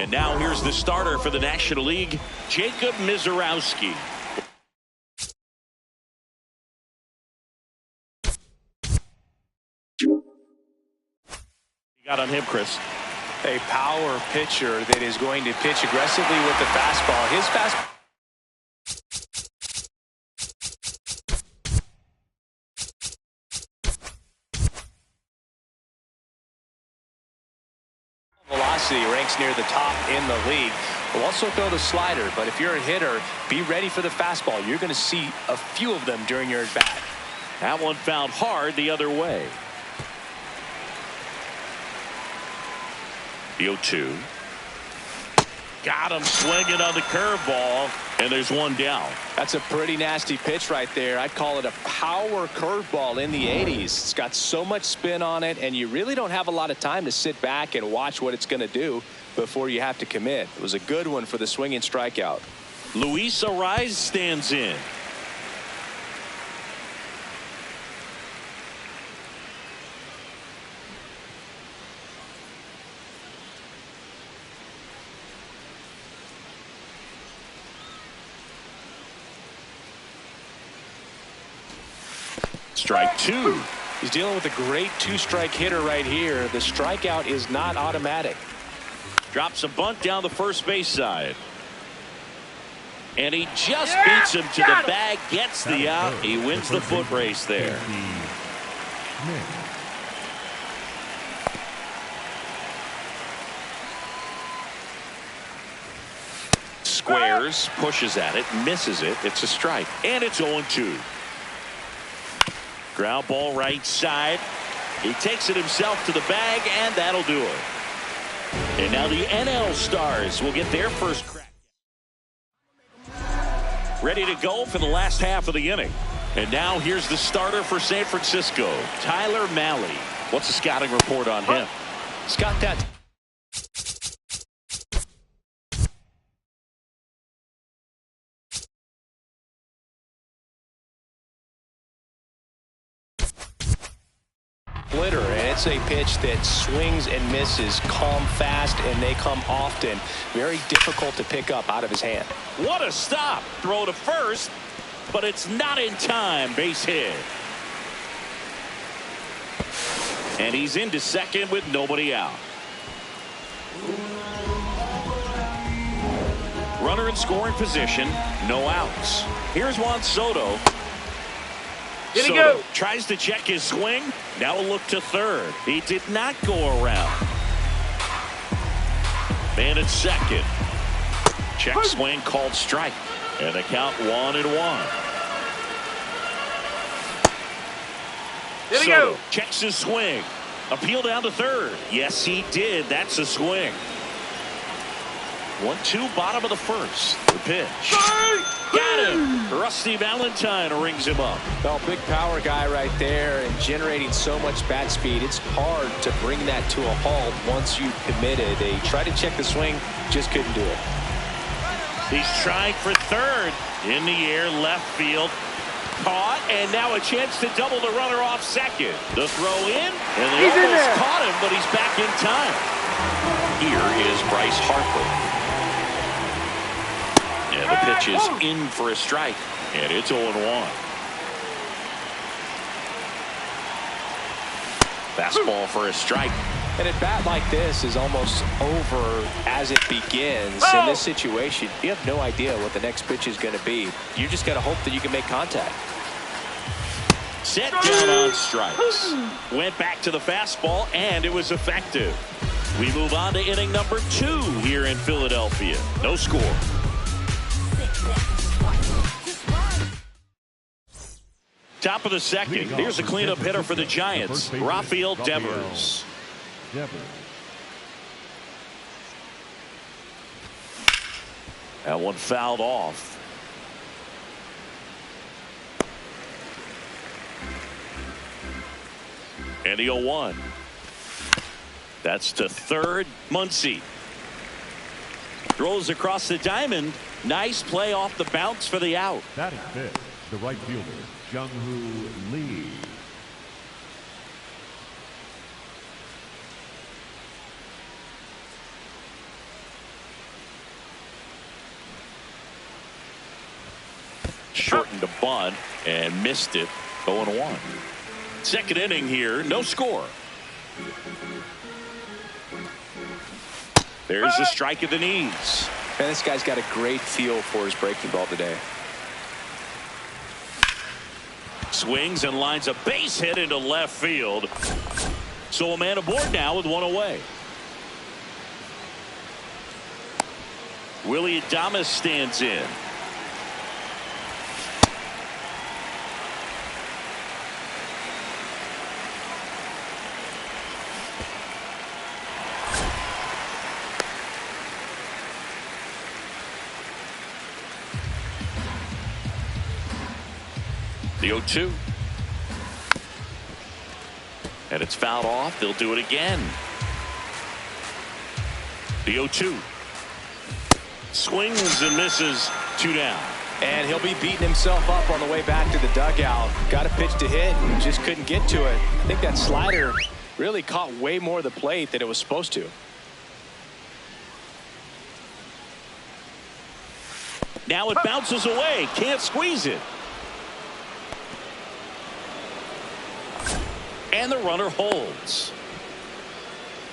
And now here's the starter for the National League, Jacob Mizorowski. You got on him, Chris. A power pitcher that is going to pitch aggressively with the fastball. His fastball. Velocity ranks near the top in the league. Will also throw the slider, but if you're a hitter, be ready for the fastball. You're going to see a few of them during your at-bat. That one fouled hard the other way. The 0-2. Got him swinging on the curveball, and there's one down. That's a pretty nasty pitch right there. I'd call it a power curveball in the 80s. It's got so much spin on it, and you really don't have a lot of time to sit back and watch what it's going to do before you have to commit. It was a good one for the swinging strikeout. Luis Arraez stands in. Strike two. He's dealing with a great two-strike hitter right here. The strikeout is not automatic. Drops a bunt down the first base side. And he just beats him to the bag, gets the out. He wins the foot race there. Squares, pushes at it, misses it. It's a strike. And it's 0-2. Ground ball right side. He takes it himself to the bag, and that'll do it. And now the NL Stars will get their first crack. Ready to go for the last half of the inning. And now here's the starter for San Francisco, Tyler Mahle. What's the scouting report on him? Scott, that splitter, and it's a pitch that swings and misses, come fast, and they come often. Very difficult to pick up out of his hand. What a stop. Throw to first, but it's not in time. Base hit. And he's into second with nobody out. Runner in scoring position, no outs. Here's Juan Soto. Soto tries to check his swing. Now a look to third. He did not go around. Man at second. Check swing called strike. And the count 1-1. Soto checks his swing. Appeal down to third. Yes, he did. That's a swing. 1-2, bottom of the first. The pitch. Got him. Rusty Valentine rings him up. Well, big power guy right there and generating so much bat speed. It's hard to bring that to a halt once you've committed. They tried to check the swing, just couldn't do it. He's trying for third. In the air, left field. Caught, and now a chance to double the runner off second. The throw in, and they almost caught him, but he's back in time. Here is Bryce Harper. And the pitch is in for a strike, and it's 0-1. Fastball for a strike. And a bat like this is almost over as it begins. In this situation, you have no idea what the next pitch is going to be. You just got to hope that you can make contact. Set down on strikes. Went back to the fastball, and it was effective. We move on to inning number 2 here in Philadelphia. No score. Top of the second. Here's a cleanup hitter for the Giants, Rafael Devers. That one fouled off. And the 0-1. That's to third. Muncy throws across the diamond. Nice play off the bounce for the out. That is fifth, the right fielder, Jung-Hoo Lee. shortened a bunt and missed it. 0-1. Second inning here, no score. There's a strike at the knees. And this guy's got a great feel for his breaking ball today. Swings and lines a base hit into left field. So a man aboard now with one away. Willie Adames stands in. The 0-2. And it's fouled off. They'll do it again. The 0-2. Swings and misses. 2 down. And he'll be beating himself up on the way back to the dugout. Got a pitch to hit and just couldn't get to it. I think that slider really caught way more of the plate than it was supposed to. Now it bounces away. Can't squeeze it. And the runner holds.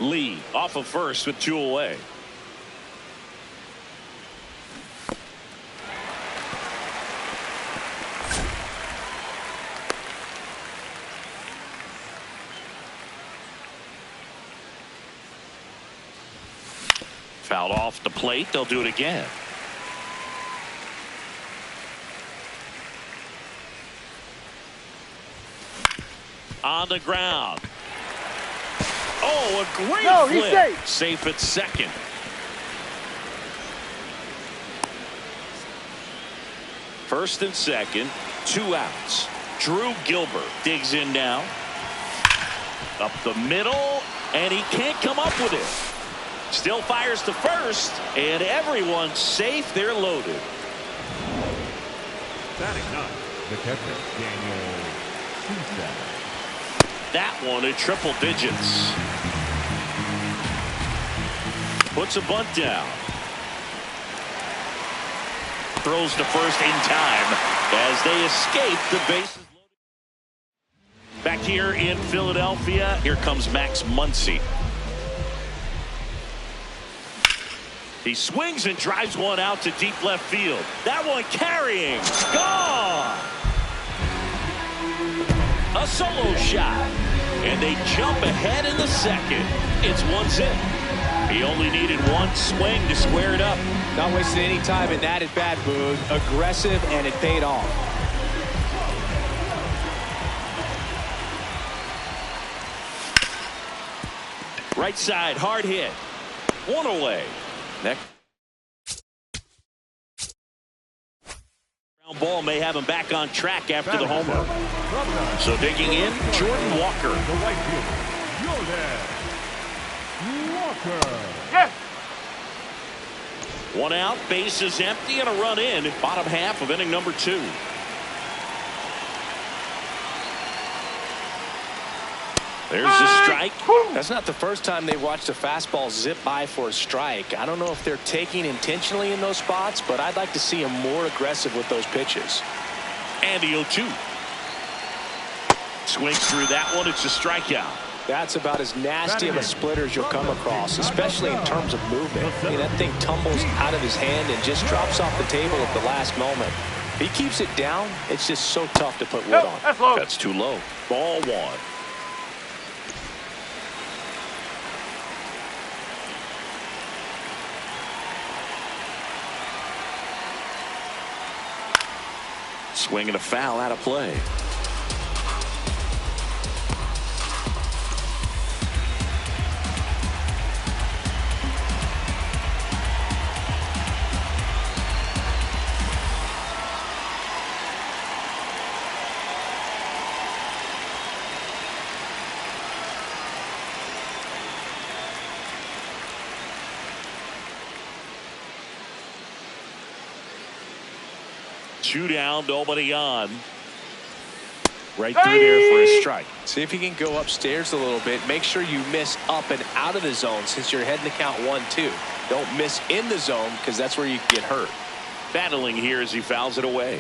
Lee off of first with 2 away. Fouled off the plate. They'll do it again. On the ground. Oh, a great flip. Safe at second. First and second, 2 outs. Drew Gilbert digs in now. Up the middle, and he can't come up with it. Still fires to first, and everyone's safe. They're loaded. Batting ninth, the catcher, Daniel Susan. That one in triple digits. Puts a bunt down. Throws to first in time as they escape the bases. Back here in Philadelphia, here comes Max Muncy. He swings and drives one out to deep left field. That one carrying. Gone. A solo shot. And they jump ahead in the second. It's 1-0. He only needed one swing to square it up. Not wasting any time in that at bat, Boog. Aggressive, and it paid off. Right side, hard hit. 1 away. Next. Ground ball may have him back on track after the homer. So digging in, Jordan Walker. The right fielder, Jordan Walker. Yes. 1 out, base is empty, and a run in. Bottom half of inning number 2. There's the strike. That's not the first time they've watched a fastball zip by for a strike. I don't know if they're taking intentionally in those spots, but I'd like to see them more aggressive with those pitches. And the 0-2. Swings through that one. It's a strikeout. That's about as nasty of a splitter as you'll come across, especially in terms of movement. I mean, that thing tumbles out of his hand and just drops off the table at the last moment. If he keeps it down, it's just so tough to put wood on. That's too low. Ball 1. Swing and a foul out of play. Two down, nobody on. Right through there for a strike. See if you can go upstairs a little bit. Make sure you miss up and out of the zone since you're heading to count 1-2. Don't miss in the zone because that's where you get hurt. Battling here as he fouls it away.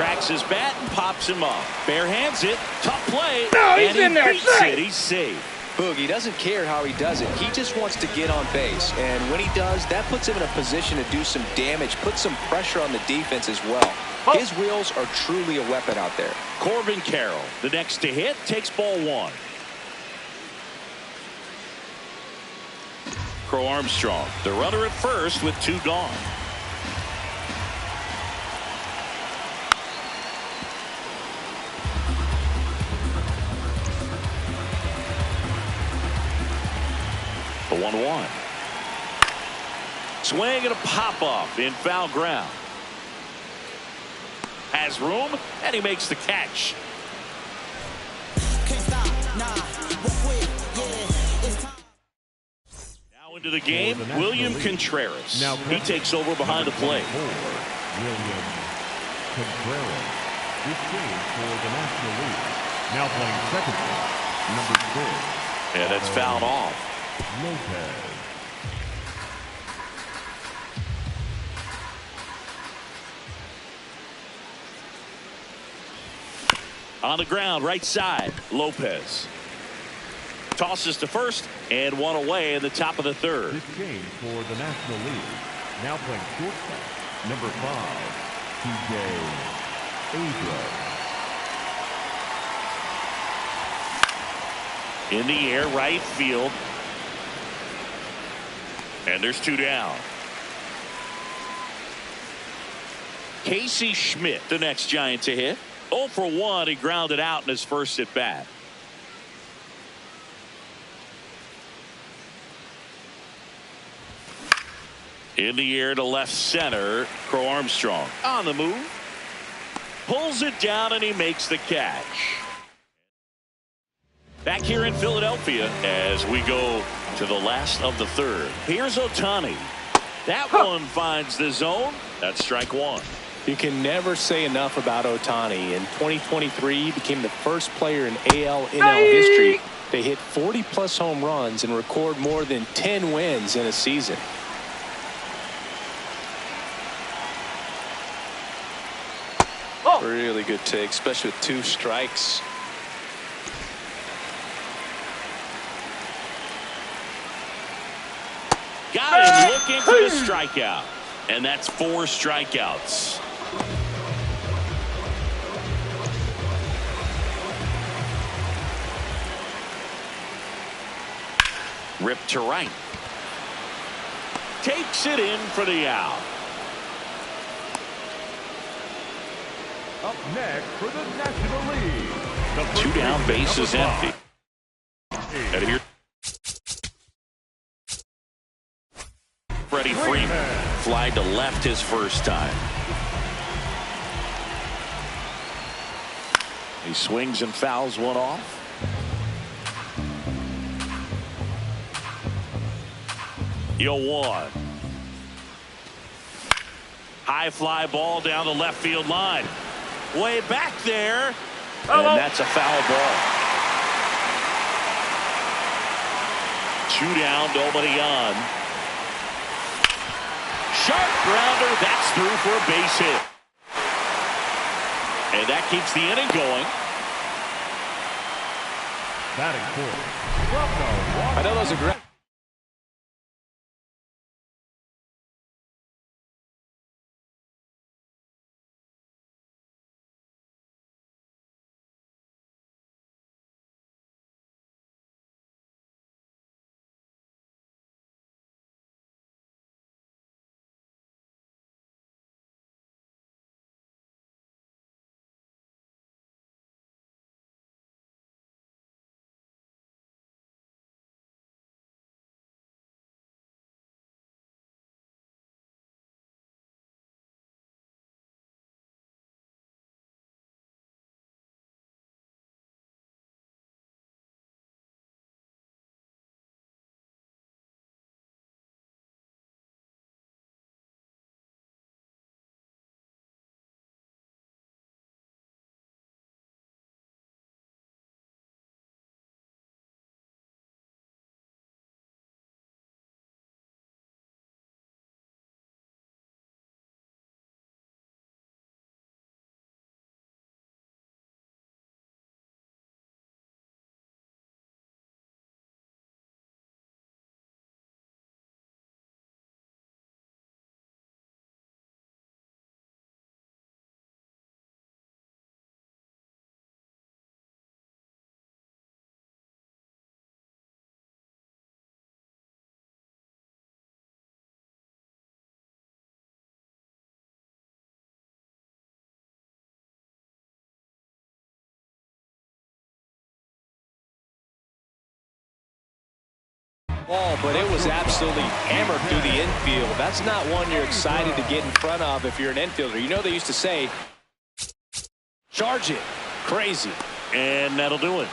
Cracks his bat and pops him up. Bare hands it. Tough play. No, he's and he in there. beats it. He's safe. Boogie doesn't care how he does it. He just wants to get on base. And when he does, that puts him in a position to do some damage, put some pressure on the defense as well. His wheels are truly a weapon out there. Corbin Carroll, the next to hit, takes ball one. Crow Armstrong, the runner at first with two gone. The 1-1. Swing and a pop-up in foul ground. Has room, and he makes the catch. Now into the game, William Contreras. He takes over behind the plate. William Contreras. This game for the National League. Now playing second base, number 4. And that's fouled off. Lopez. On the ground, right side, Lopez. Tosses to first and one away in the top of the third. This game for the National League. Now playing shortstop, number 5, TJ Abrams. In the air, right field. And there's two down. Casey Schmidt, the next Giant to hit. 0 for 1. He grounded out in his first at bat. In the air to left center. Crow Armstrong on the move. Pulls it down and he makes the catch. Back here in Philadelphia as we go to the last of the third. Here's Ohtani. That one finds the zone. That's strike one. You can never say enough about Ohtani. In 2023, he became the first player in AL NL history to hit 40-plus home runs and record more than 10 wins in a season. Really good take, especially with 2 strikes. Got him looking for the strikeout. And that's 4 strikeouts. Ripped to right. Takes it in for the out. Up next for the National League. 2 down, base is empty. And here, Freddie Freeman flied to left his first time. He swings and fouls one off. Yo, 1. High fly ball down the left field line. Way back there. And that's a foul ball. 2 down, nobody on. Sharp grounder. That's through for a base hit. And that keeps the inning going. Batting fourth. I know those are great. ball, but it was absolutely hammered through the infield. That's not one you're excited to get in front of if you're an infielder. You know they used to say, charge it. Crazy. And that'll do it.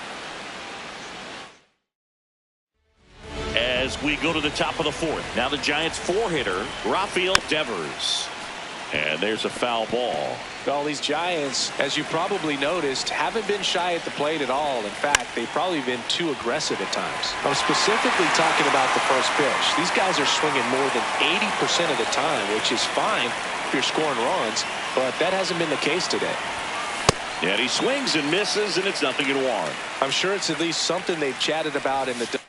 As we go to the top of the fourth. Now the Giants four-hitter, Rafael Devers. And there's a foul ball. Well, these Giants, as you probably noticed, haven't been shy at the plate at all. In fact, they've probably been too aggressive at times. I'm specifically talking about the first pitch. These guys are swinging more than 80% of the time, which is fine if you're scoring runs, but that hasn't been the case today. And he swings and misses, and it's 0-1. I'm sure it's at least something they've chatted about in the dugout.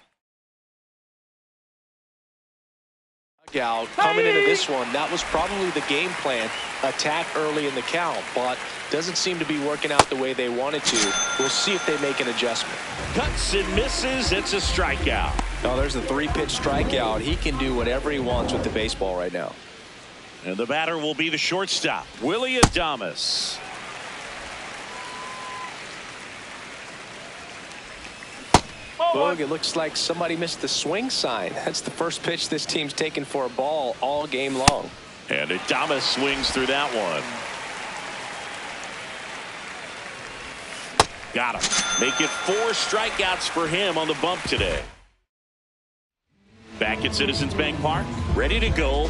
Coming into this one, that was probably the game plan. Attack early in the count, but doesn't seem to be working out the way they wanted to. We'll see if they make an adjustment. Cuts and misses. It's a strikeout. Oh, there's a 3-pitch strikeout. He can do whatever he wants with the baseball right now. And the batter will be the shortstop, Willie Adames. Boog, it looks like somebody missed the swing sign. That's the first pitch this team's taken for a ball all game long. And Adames swings through that one. Got him. Make it 4 strikeouts for him on the bump today. Back at Citizens Bank Park, ready to go.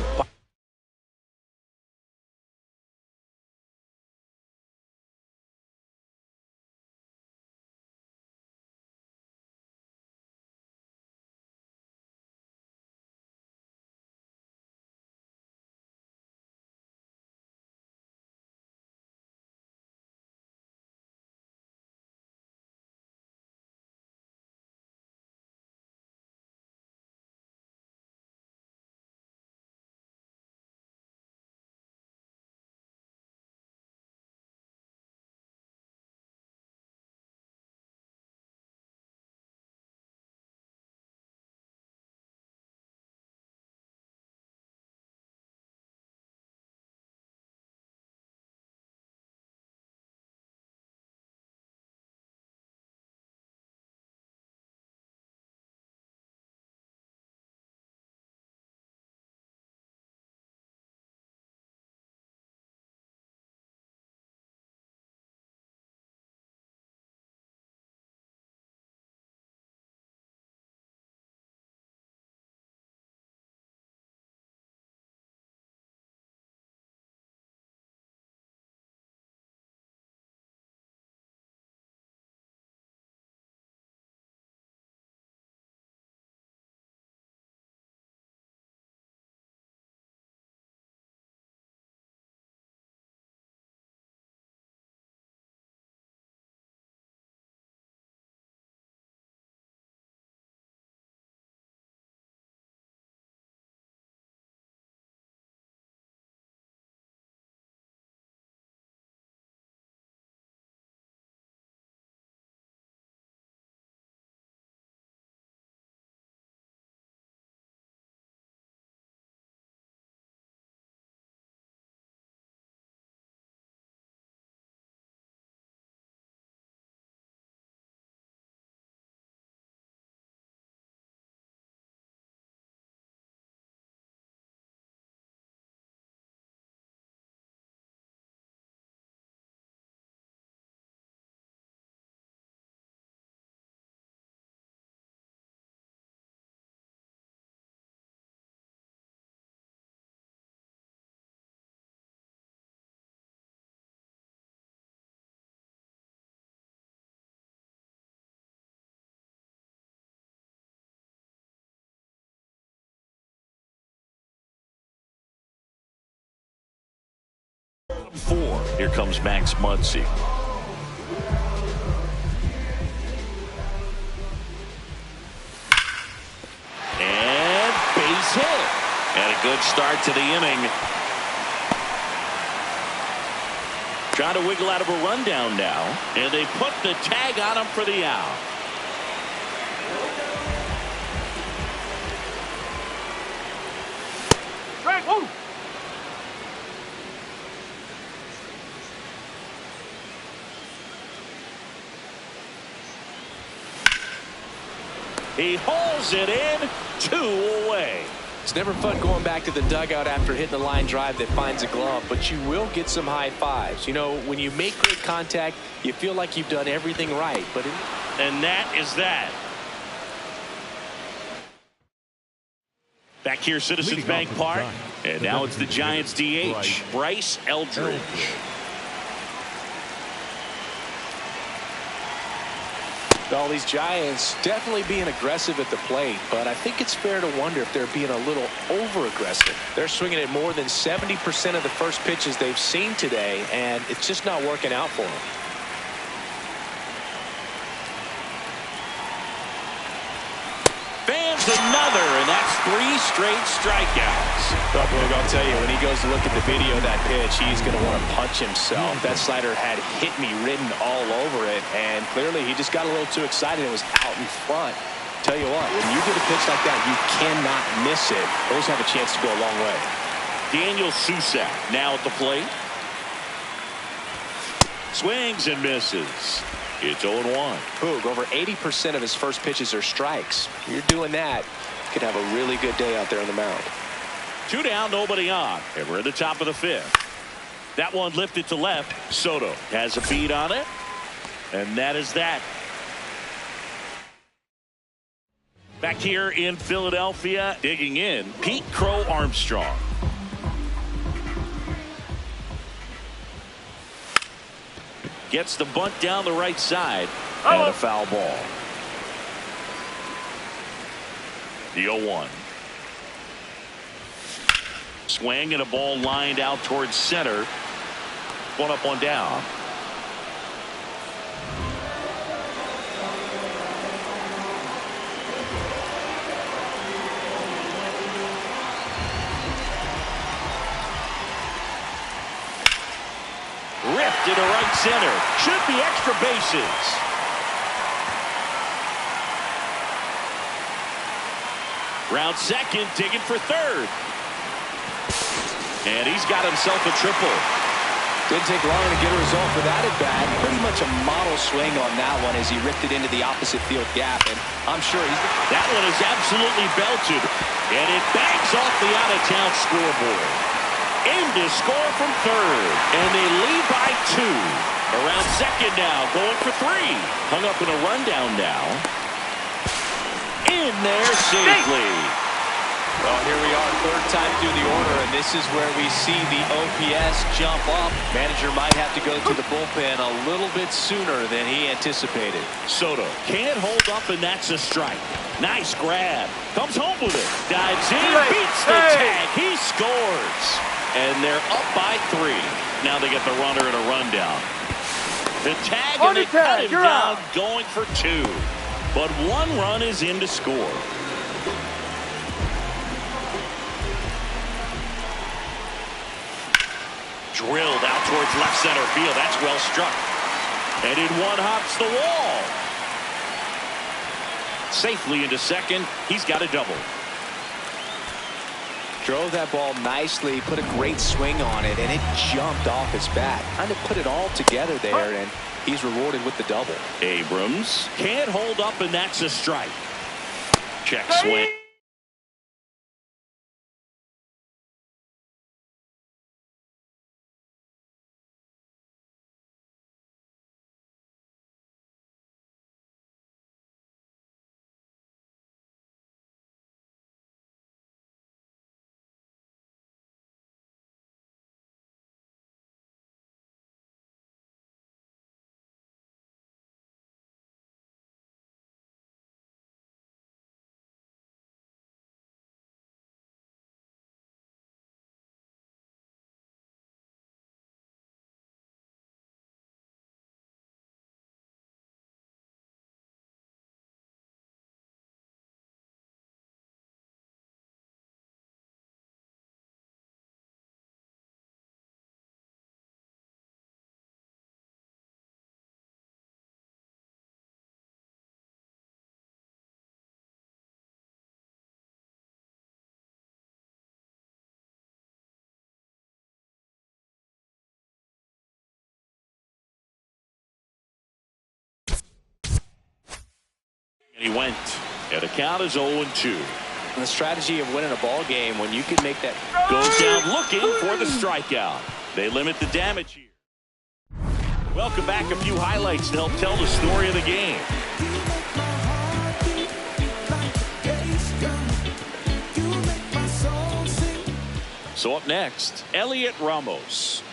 Four. Here comes Max Muncy. And base hit. And a good start to the inning. Trying to wiggle out of a rundown now. And they put the tag on him for the out. Strike one. He hauls it in, 2 away. It's never fun going back to the dugout after hitting the line drive that finds a glove, but you will get some high fives. You know, when you make great contact, you feel like you've done everything right. And that is that. Back here, Citizens Bank Park. And now it's the Giants DH, Bryce Eldridge. All these Giants definitely being aggressive at the plate, but I think it's fair to wonder if they're being a little over-aggressive. They're swinging at more than 70% of the first pitches they've seen today, and it's just not working out for them. Fans another, and that's 3 straight strikeouts. I'll tell you, when he goes to look at the video of that pitch, he's going to want to punch himself. That slider had hit me written all over it, and clearly he just got a little too excited and was out in front. Tell you what, when you get a pitch like that, you cannot miss it. Those have a chance to go a long way. Daniel Susak now at the plate. Swings and misses. It's 0-1. Boog, over 80% of his first pitches are strikes. You're doing that, you could have a really good day out there on the mound. 2 down, nobody on, and we're at the top of the 5th. That one lifted to left. Soto has a beat on it, and that is that. Back here in Philadelphia, digging in, Pete Crow Armstrong. Gets the bunt down the right side, and a foul ball. The 0-1. Swing and a ball lined out towards center. 1 up, 1 down. Ripped into right center. Should be extra bases. Round second, digging for third. And he's got himself a triple. Didn't take long to get a result with that at bat. Pretty much a model swing on that one as he ripped it into the opposite field gap. And I'm sure that one is absolutely belted. And it bangs off the out-of-town scoreboard. In to score from third. And they lead by 2. Around second now, going for 3. Hung up in a rundown now. In there safely. Well, here we are, 3rd time through the order, and this is where we see the OPS jump up. Manager might have to go to the bullpen a little bit sooner than he anticipated. Soto can't hold up, and that's a strike. Nice grab. Comes home with it. Dives in, beats the tag. He scores. And they're up by 3. Now they get the runner in a rundown. The tag, and they cut him down, going for 2. But 1 run is in to score. Drilled out towards left center field. That's well struck. And in 1 hops the wall. Safely into second. He's got a double. Drove that ball nicely, put a great swing on it, and it jumped off his bat. Kind of put it all together there, and he's rewarded with the double. Abrams can't hold up, and that's a strike. Check swing. And he went. And the count is 0-2. And the strategy of winning a ball game when you can make that. Goes down looking for the strikeout. They limit the damage here. Welcome back. A few highlights to help tell the story of the game. So up next, Elliot Ramos.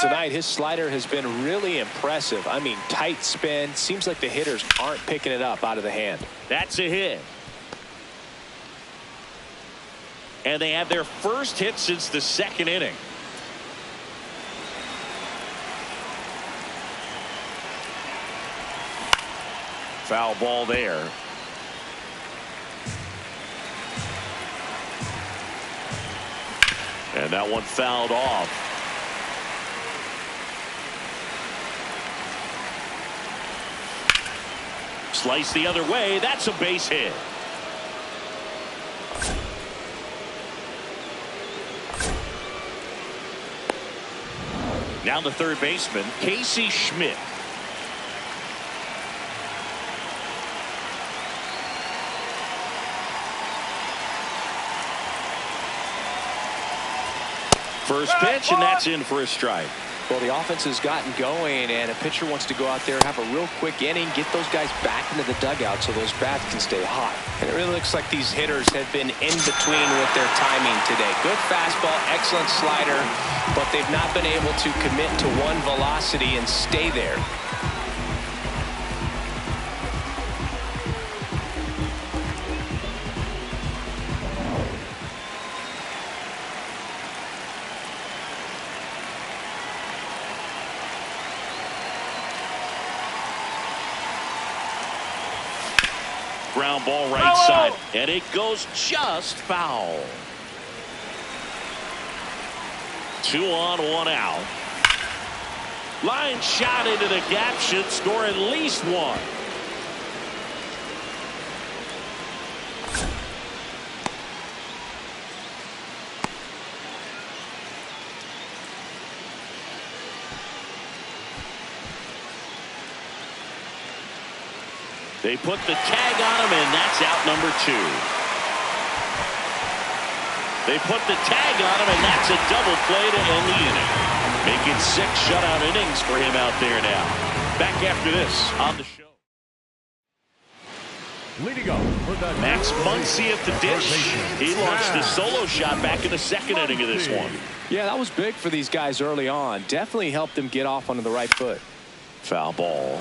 Tonight, his slider has been really impressive. I mean, tight spin. Seems like the hitters aren't picking it up out of the hand. That's a hit. And they have their first hit since the second inning. Foul ball there. And that one fouled off. Slice the other way. That's a base hit. Now the third baseman, Casey Schmidt. First pitch, and that's in for a strike. Well, the offense has gotten going, and a pitcher wants to go out there, have a real quick inning, get those guys back into the dugout so those bats can stay hot. And it really looks like these hitters have been in between with their timing today. Good fastball, excellent slider, but they've not been able to commit to one velocity and stay there. Ground ball right side, and it goes just foul. 2 on, 1 out. Line shot into the gap, should score at least one. They put the tag on him, and that's out number 2. They put the tag on him, and that's a double play to end the inning. Making 6 shutout innings for him out there now. Back after this on the show. Leading up for the Max Muncy at the dish. He launched a solo shot back in the second inning of this one. Yeah, that was big for these guys early on. Definitely helped them get off onto the right foot. Foul ball.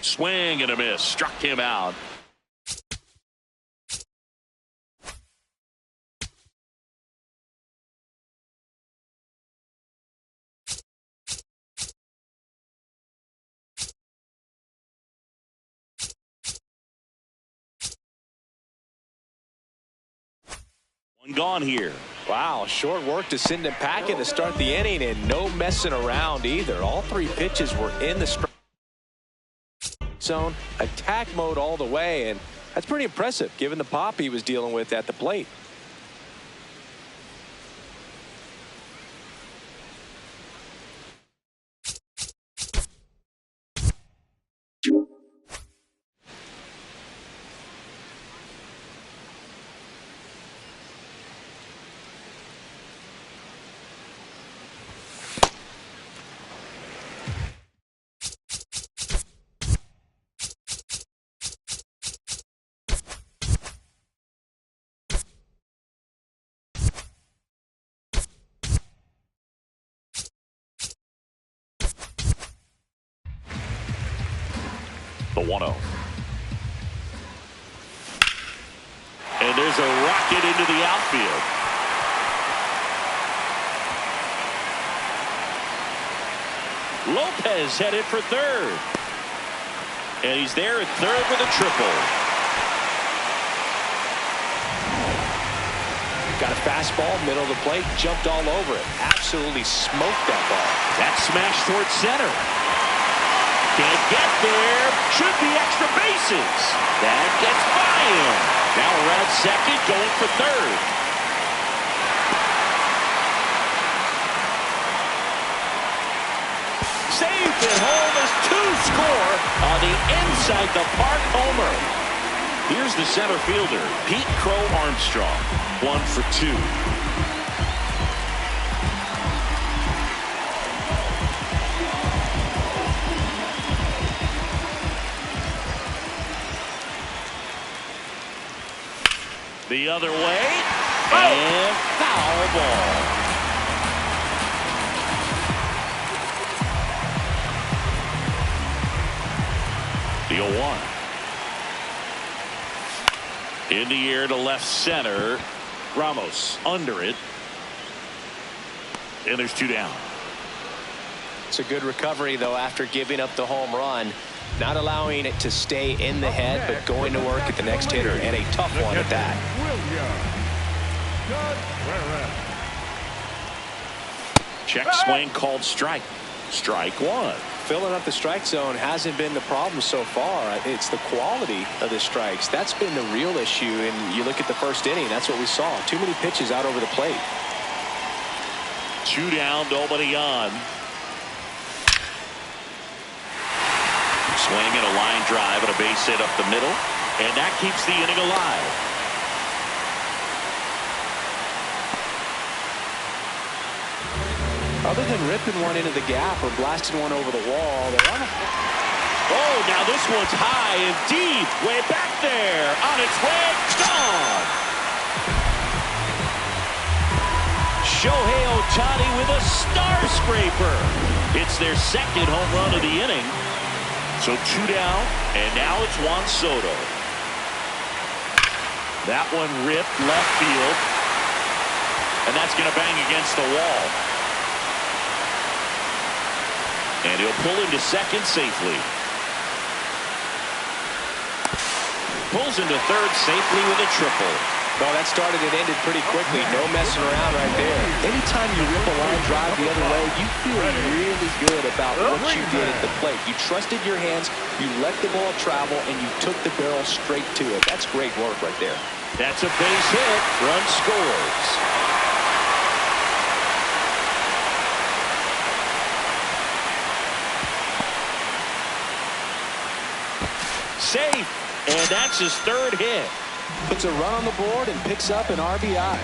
Swing and a miss. Struck him out. One gone here. Wow, short work to send him packing to start the inning, and no messing around either. All 3 pitches were in the strike zone, attack mode all the way, and that's pretty impressive given the pop he was dealing with at the plate. The 1-0. And there's a rocket into the outfield. Lopez headed for third. And he's there at third with a triple. Got a fastball, middle of the plate, jumped all over it. Absolutely smoked that ball. That smash towards center. Can't get there. Should be extra bases. That gets by him. Now around second, going for third. Safe at home as two score on the inside the park homer. Here's the center fielder, Pete Crow Armstrong. 1 for 2. The other way, and foul ball. The 0-1. In the air to left center. Ramos under it. And there's 2 down. It's a good recovery, though, after giving up the home run. Not allowing it to stay in the head, but going to work at the next hitter, and a tough one at that. Check swing called strike. Strike 1. Filling up the strike zone hasn't been the problem so far. It's the quality of the strikes. That's been the real issue. And you look at the first inning, that's what we saw. Too many pitches out over the plate. 2 down, nobody on. Swing and a line drive and a base hit up the middle. And that keeps the inning alive. Other than ripping one into the gap or blasting one over the wall, they're on a... Oh, now this one's high and deep. Way back there. On its way. Gone. Shohei Ohtani with a star scraper. It's their second home run of the inning. So 2 down, and now it's Juan Soto. That one ripped left field. And that's going to bang against the wall. And he'll pull into second safely. Pulls into third safely with a triple. Well, that started and ended pretty quickly. No messing around right there. Anytime you rip a line drive the other way, you feel really good about what you did at the plate. You trusted your hands, you let the ball travel, and you took the barrel straight to it. That's great work right there. That's a base hit. Run scores. Safe, and that's his third hit. Puts a run on the board and picks up an RBI.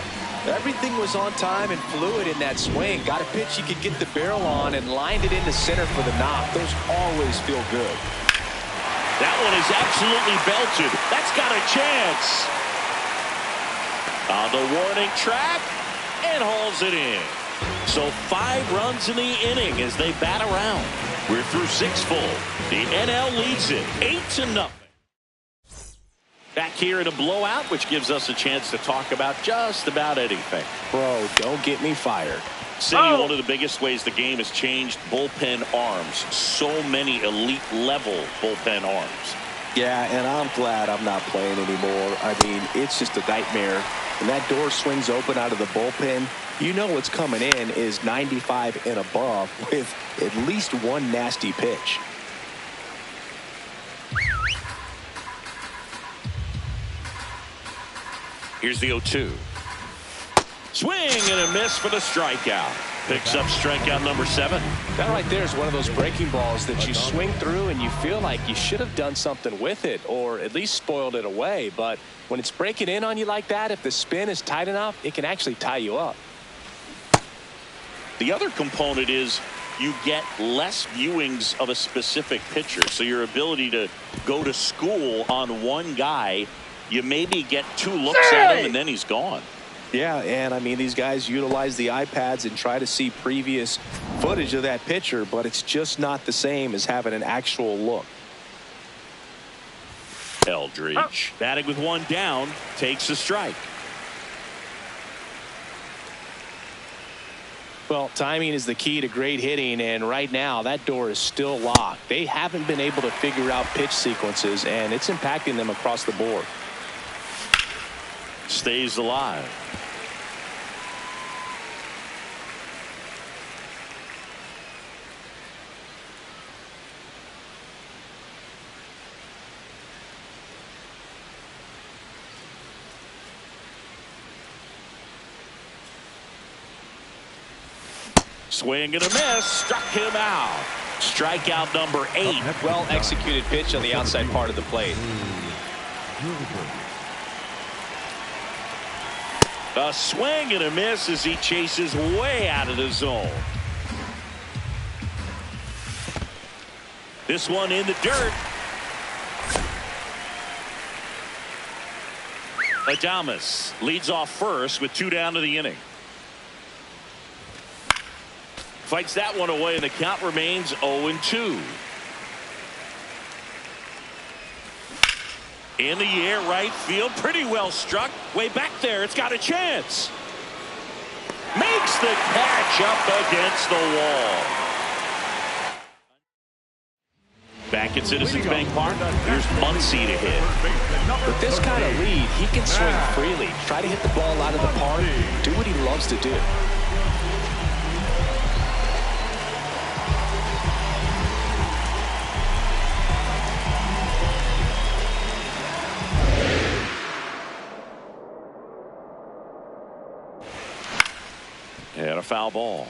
Everything was on time and fluid in that swing. Got a pitch you could get the barrel on and lined it into center for the knock. Those always feel good. That one is absolutely belted. That's got a chance. On the warning track, and hauls it in. So 5 runs in the inning as they bat around. We're through 6 full. The NL leads it 8-0. Back here in a blowout, which gives us a chance to talk about just about anything. Bro, don't get me fired. Cindy, one of the biggest ways the game has changed, bullpen arms. So many elite level bullpen arms. Yeah, and I'm glad I'm not playing anymore. I mean, it's just a nightmare. When that door swings open out of the bullpen, you know what's coming in is 95 and above with at least one nasty pitch. Here's the 0-2. Swing and a miss for the strikeout. Picks up strikeout number 7. That right there is one of those breaking balls that you swing through and you feel like you should have done something with it or at least spoiled it away. But when it's breaking in on you like that, if the spin is tight enough, it can actually tie you up. The other component is you get less viewings of a specific pitcher. So your ability to go to school on one guy, you maybe get 2 looks at him and then he's gone. Yeah, and I mean, these guys utilize the iPads and try to see previous footage of that pitcher, but it's just not the same as having an actual look. Eldridge, batting with 1 down, takes a strike. Well, timing is the key to great hitting, and right now that door is still locked. They haven't been able to figure out pitch sequences, and it's impacting them across the board. Stays alive. Swing and a miss. Struck him out. Strikeout number 8. Well executed pitch on the outside part of the plate. A swing and a miss as he chases way out of the zone. This one in the dirt. Adames leads off first with 2 down to the inning. Fights that one away, and the count remains 0-2. In the air, right field, pretty well struck. Way back there, it's got a chance. Makes the catch up against the wall. Back at Citizens Bank Park, here's Muncy to hit. With this kind of lead, he can swing freely. Try to hit the ball out of the park. Do what he loves to do. And a foul ball.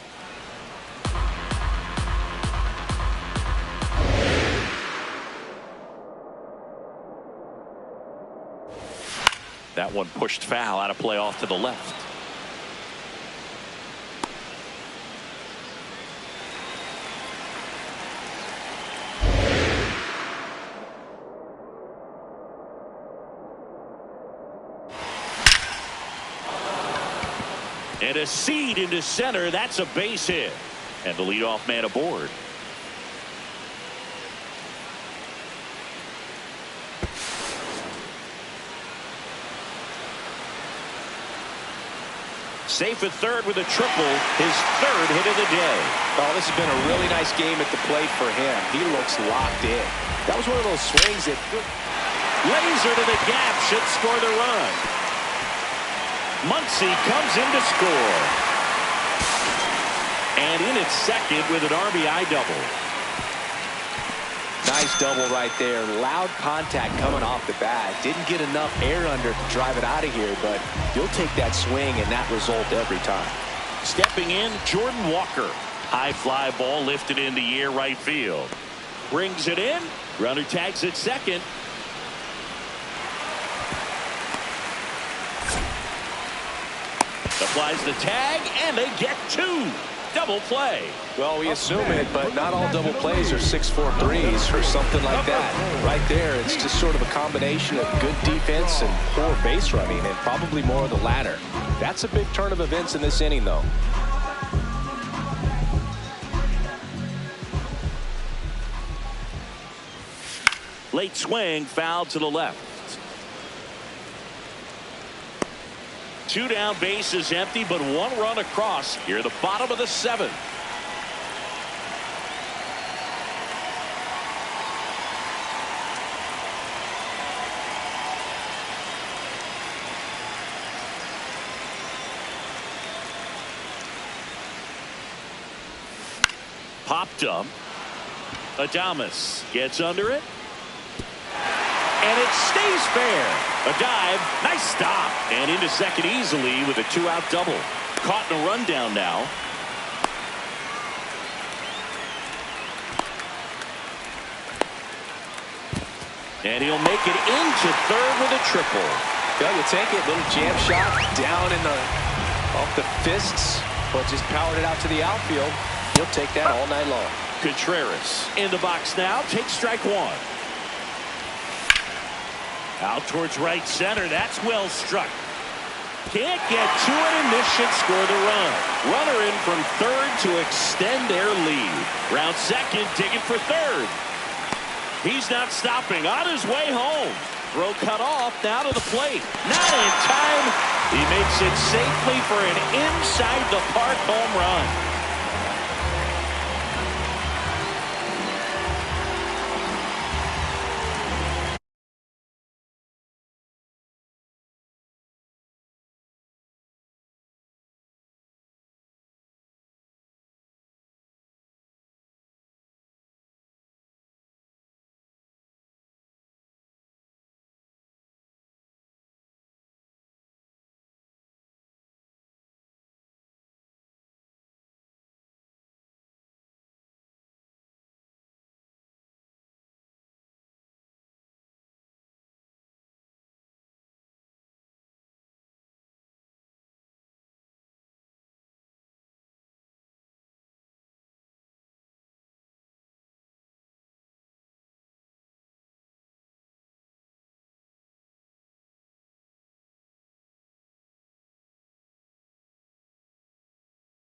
That one pushed foul, out of play off to the left. And a seed into center. That's a base hit. And the leadoff man aboard. Safe at third with a triple. His 3rd hit of the day. Oh, this has been a really nice game at the plate for him. He looks locked in. That was one of those swings that laser to the gap should score the run. Muncy comes in to score. And in at second with an RBI double. Nice double right there. Loud contact coming off the bat. Didn't get enough air under to drive it out of here, but you'll take that swing and that result every time. Stepping in, Jordan Walker. High fly ball lifted in the air, right field. Brings it in. Runner tags at second. Applies the tag, and they get 2. Double play. Well, we assume it, but not all double plays are 6-4 threes or something like that. Right there, it's just sort of a combination of good defense and poor base running, and probably more of the latter. That's a big turn of events in this inning, though. Late swing, foul to the left. 2 down, bases empty, but 1 run across here, the bottom of the 7th. Popped up. Adames gets under it. And it stays fair. A dive, nice stop, and into second easily with a 2-out double. Caught in a rundown now. And he'll make it into third with a triple. Yeah, you take it, little jam shot down in the off the fists, but just powered it out to the outfield. He'll take that all night long. Contreras in the box now, takes strike 1. Out towards right center. That's well struck. Can't get to it, and this should score the run. Runner in from third to extend their lead. Round second, digging for third. He's not stopping. On his way home. Throw cut off. Now to the plate. Not in time. He makes it safely for an inside the park home run.